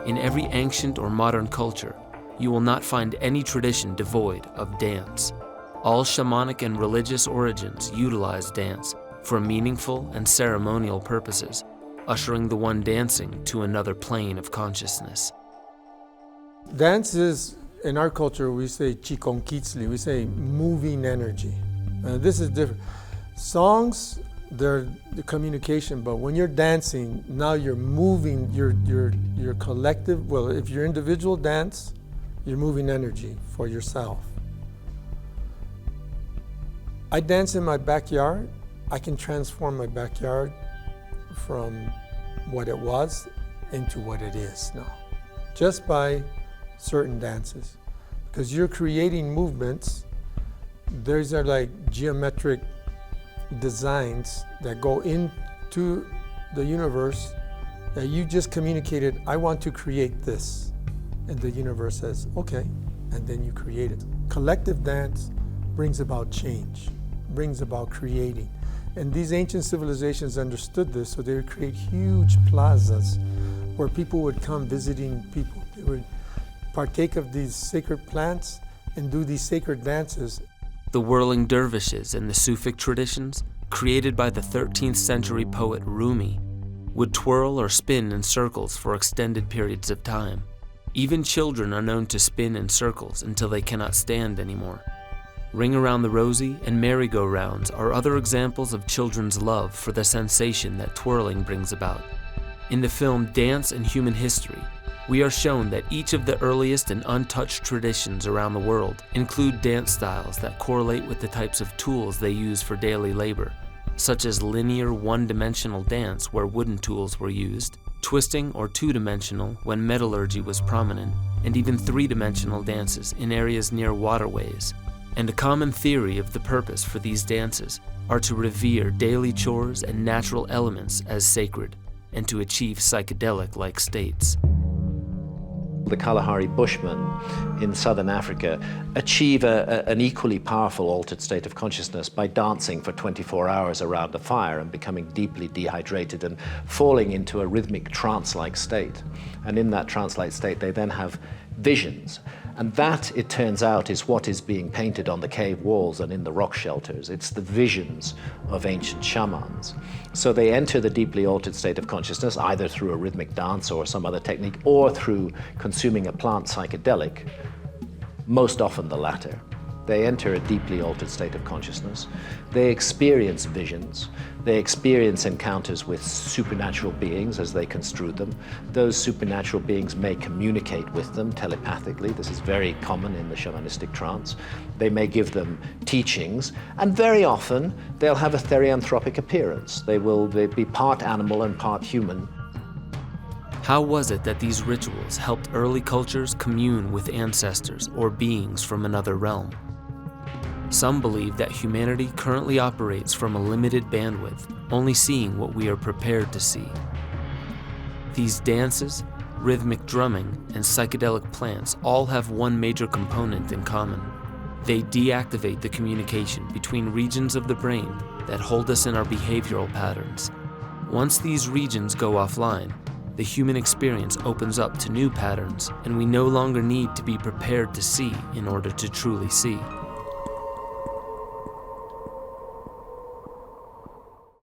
In every ancient or modern culture, you will not find any tradition devoid of dance. All shamanic and religious origins utilize dance for meaningful and ceremonial purposes, ushering the one dancing to another plane of consciousness. Dance is, in our culture, we say chikonkitzli, we say moving energy. This is different. Songs, they're the communication, but when you're dancing, now you're moving your collective, well, if you're individual dance, you're moving energy for yourself. I dance in my backyard. I can transform my backyard from what it was into what it is now, just by certain dances. Because you're creating movements, those are like geometric designs that go into the universe that you just communicated, I want to create this. And the universe says, okay, and then you create it. Collective dance brings about change, brings about creating. And these ancient civilizations understood this, so they would create huge plazas where people would come visiting people. They would partake of these sacred plants and do these sacred dances. The whirling dervishes in the Sufic traditions, created by the 13th century poet Rumi, would twirl or spin in circles for extended periods of time. Even children are known to spin in circles until they cannot stand anymore. Ring Around the Rosie and merry-go-rounds are other examples of children's love for the sensation that twirling brings about. In the film Dance and Human History, we are shown that each of the earliest and untouched traditions around the world include dance styles that correlate with the types of tools they use for daily labor, such as linear one-dimensional dance where wooden tools were used, twisting or two-dimensional when metallurgy was prominent, and even three-dimensional dances in areas near waterways. And a common theory of the purpose for these dances are to revere daily chores and natural elements as sacred, and to achieve psychedelic-like states. The Kalahari Bushmen in southern Africa achieve an equally powerful altered state of consciousness by dancing for 24 hours around a fire and becoming deeply dehydrated and falling into a rhythmic trance-like state. And in that trance-like state, they then have visions. And that, it turns out, is what is being painted on the cave walls and in the rock shelters. It's the visions of ancient shamans. So they enter the deeply altered state of consciousness, either through a rhythmic dance or some other technique, or through consuming a plant psychedelic, most often the latter. They enter a deeply altered state of consciousness. They experience visions. They experience encounters with supernatural beings as they construe them. Those supernatural beings may communicate with them telepathically. This is very common in the shamanistic trance. They may give them teachings, and very often they'll have a therianthropic appearance. They'll be part animal and part human. How was it that these rituals helped early cultures commune with ancestors or beings from another realm? Some believe that humanity currently operates from a limited bandwidth, only seeing what we are prepared to see. These dances, rhythmic drumming, and psychedelic plants all have one major component in common. They deactivate the communication between regions of the brain that hold us in our behavioral patterns. Once these regions go offline, the human experience opens up to new patterns, and we no longer need to be prepared to see in order to truly see.